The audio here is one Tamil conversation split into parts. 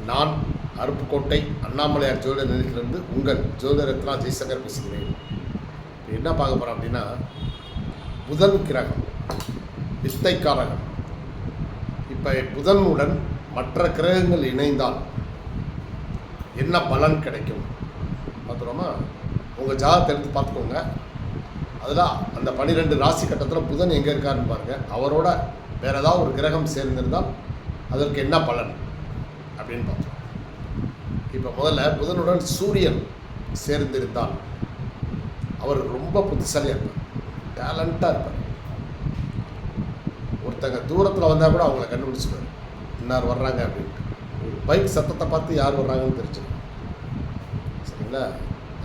நான் அருப்புக்கோட்டை அண்ணாமலையார் ஜோதிடர் நிலையத்திலிருந்து உங்கள் ஜோதிடர் ரத்னா ஜெய்சங்கர் பேசுகிறேன். என்ன பார்க்க போகிறோம் அப்படின்னா, புதன் கிரகம் வித்தைக்காரகம். இப்போ புதனுடன் மற்ற கிரகங்கள் இணைந்தால் என்ன பலன் கிடைக்கும் பார்த்துறோமா? உங்கள் ஜாதகத்தை எடுத்து பார்த்துக்கோங்க. அதில் அந்த 12 ராசி கட்டத்தில் புதன் எங்கே இருக்காருன்னு பாருங்கள். அவரோட வேறு ஏதாவது ஒரு கிரகம் சேர்ந்திருந்தால் அதற்கு என்ன பலன் அப்படின்னு பார்த்தோம். இப்போ முதல்ல புதனுடன் சூரியன் சேர்ந்திருந்தால் அவர் ரொம்ப புத்திசாலியாக இருப்பார், டேலண்ட்டாக இருப்பார். ஒருத்தங்க தூரத்தில் வந்தால் கூட அவங்கள கண்டுபிடிச்சிடுவார், இன்னார் வர்றாங்க அப்படின்ட்டு. ஒரு பைக் சத்தத்தை பார்த்து யார் வர்றாங்கன்னு தெரிஞ்சுக்கணும், சரிங்களா?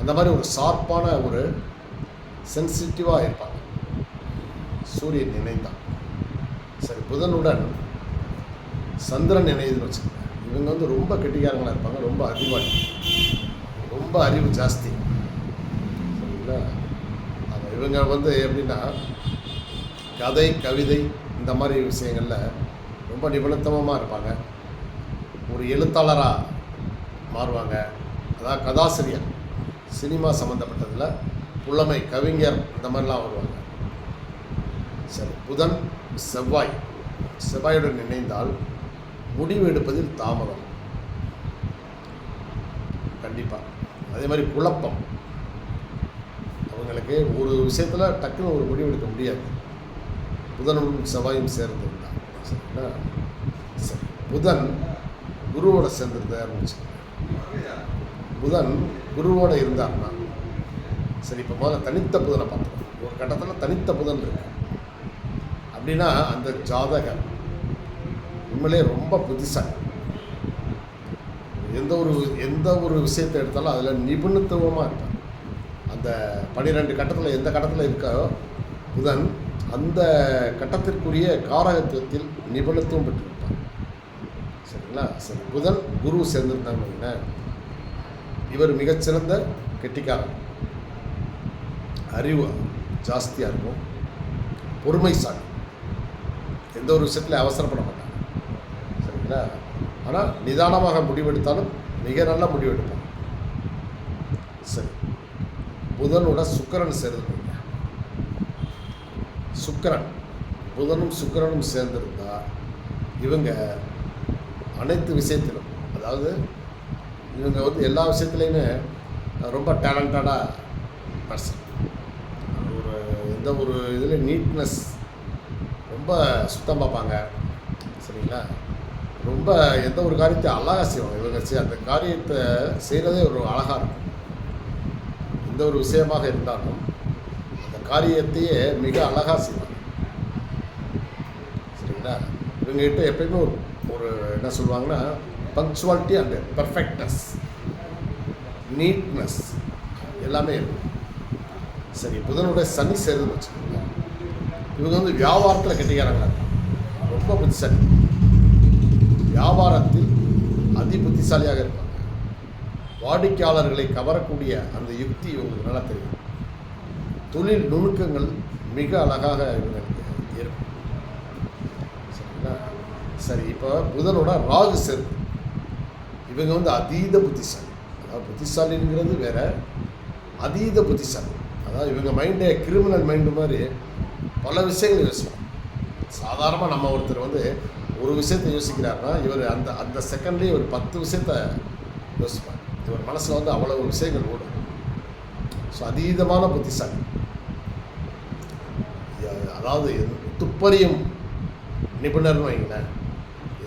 அந்த மாதிரி ஒரு ஷார்ப்பான ஒரு சென்சிட்டிவாக இருப்பாங்க சூரியன் இணைந்தான். சரி, புதனுடன் சந்திரன் இணையுதுன்னு வச்சுக்கோங்க. இவங்க வந்து ரொம்ப கெட்டிக்காரங்களாக இருப்பாங்க, ரொம்ப அறிவாளி, ரொம்ப அறிவு ஜாஸ்தி, சரிங்களா? இவங்க வந்து எப்படின்னா கதை கவிதை இந்த மாதிரி விஷயங்களில் ரொம்ப நிபுணத்துவமாக இருப்பாங்க. ஒரு எழுத்தாளராக மாறுவாங்க, அதாவது கதாசிரியர், சினிமா சம்மந்தப்பட்டதில் புலமை கவிஞர் இந்த மாதிரிலாம் வருவாங்க. சரி, புதன் செவ்வாயுடன் இணைந்தால் முடிவு எடுப்பதில் தாமதம் கண்டிப்பாக. அதே மாதிரி குழப்பம், அவங்களுக்கு ஒரு விஷயத்தில் டக்குன்னு ஒரு முடிவு எடுக்க முடியாது. புதனும் செவ்வாயும் சேர்ந்துருந்தாங்க, சரிங்களா? சரி, புதன் குருவோட சேர்ந்துருந்தாருன்னு வச்சுக்கோங்க. புதன் குருவோட இருந்தார்னா சரி. இப்போ முதல்ல தனித்த புதனை பார்த்துக்கோங்க. ஒரு கட்டத்தில் தனித்த புதன் இருக்கு அப்படின்னா அந்த ஜாதகர் உண்மையிலே ரொம்ப புத்திசாலி. எந்த ஒரு விஷயத்தை எடுத்தாலும் அதில் நிபுணத்துவமாக இருப்பார். அந்த 12 கட்டத்தில் எந்த கட்டத்தில் இருக்கோ புதன் அந்த கட்டத்திற்குரிய காரகத்துவத்தில் நிபுணத்துவம் பெற்றிருப்பார், சரிங்களா? சரி, புதன் குரு சேர்ந்திருந்தாங்க. இவர் மிகச்சிறந்த கெட்டிக்காரன், அறிவு ஜாஸ்தியாக இருக்கும், பொறுமைசாலி, எந்த ஒரு விஷயத்தில் அவசரப்பட மாட்டாங்க, சரிங்களா? ஆனால் நிதானமாக முடிவெடுத்தாலும் மிக நல்ல முடிவெடுப்பாங்க. சரி, புதனோட சுக்கிரன் சேர்ந்துருங்க. புதனும் சுக்கிரனும் சேர்ந்திருந்தால் இவங்க அனைத்து விஷயத்திலும், அதாவது இவங்க வந்து எல்லா விஷயத்துலையுமே ரொம்ப டேலண்டடாக பர்சன். எந்த ஒரு இதில் நீட்னஸ், ரொம்ப சுத்தம் பார்ப்பாங்க, சரிங்களா? ரொம்ப எந்த ஒரு காரியத்தை அழகாக செய்வாங்க. இவங்க அந்த காரியத்தை செய்கிறதே ஒரு அழகாக இருக்கும். எந்த ஒரு விஷயமாக இருந்தாலும் அந்த காரியத்தையே மிக அழகாக செய்வாங்க, சரிங்களா? இவங்ககிட்ட எப்பயுமே ஒரு என்ன சொல்லுவாங்கன்னா பங்க்சுவாலிட்டி அண்ட் பெர்ஃபெக்ட்னஸ், நீட்னஸ் எல்லாமே இருக்கும். சரி, புதனுடைய சனி சேருதுன்னு வச்சுக்கோங்க. இவங்க வந்து வியாபாரத்தில் கெட்டிக்காரங்களா இருப்பாங்க, ரொம்ப புத்திசாலி, வியாபாரத்தில் அதி புத்திசாலியாக இருப்பாங்க. வாடிக்கையாளர்களை கவரக்கூடிய அந்த யுக்தி இவங்களுக்கு நல்லா தெரியும். தொழில் நுணுக்கங்கள் மிக அழகாக இவங்களுக்கு இருக்கும், சரிங்களா? சரி, இப்போ புதனோட ராகு சேருது. இவங்க வந்து அதீத புத்திசாலி, அதாவது புத்திசாலிங்கிறது வேற, அதீத புத்திசாலி. அதாவது இவங்க மைண்டே கிரிமினல் மைண்டு மாதிரி பல விஷயங்கள் யோசிப்பாங்க. சாதாரணமாக நம்ம ஒருத்தர் வந்து ஒரு விஷயத்தை யோசிக்கிறாருன்னா இவர் அந்த செகண்ட்லேயே ஒரு 10 விஷயத்தை யோசிப்பார். இவர் மனசில் வந்து அவ்வளவு விஷயங்கள் ஓடும். ஸோ அதீதமான புத்திசாலி, அதாவது துப்பறியும் நிபுணர்னு வைங்களேன்.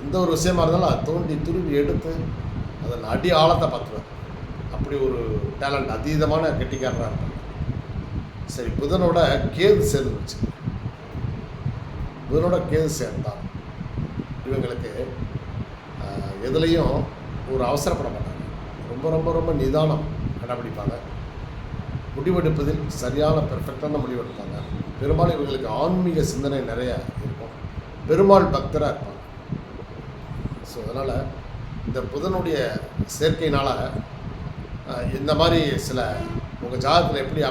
எந்த ஒரு விஷயமா இருந்தாலும் அதை தோண்டி துருவி எடுத்து அதன் அடி ஆழத்தை பார்த்துருவார். அப்படி ஒரு டேலண்ட், அதீதமான கெட்டிக்காரராக இருப்பாங்க. சரி, புதனோட கேது சேர்ந்து வச்சு, புதனோட கேது சேர்ந்தால் இவங்களுக்கு எதுலேயும் ஒரு அவசரப்பட மாட்டாங்க, ரொம்ப ரொம்ப ரொம்ப நிதானம் கடைப்பிடிப்பாங்க. முடிவெடுப்பதில் சரியான பெர்ஃபெக்டான முடிவெடுப்பாங்க. பெரும்பாலும் இவங்களுக்கு ஆன்மீக சிந்தனை நிறைய இருக்கும், பெருமாள் பக்தராக இருப்பாங்க. ஸோ அதனால் இந்த புதனுடைய சேர்க்கையினால் இந்த மாதிரி சில உங்கள் ஜாதகத்தில் எப்படி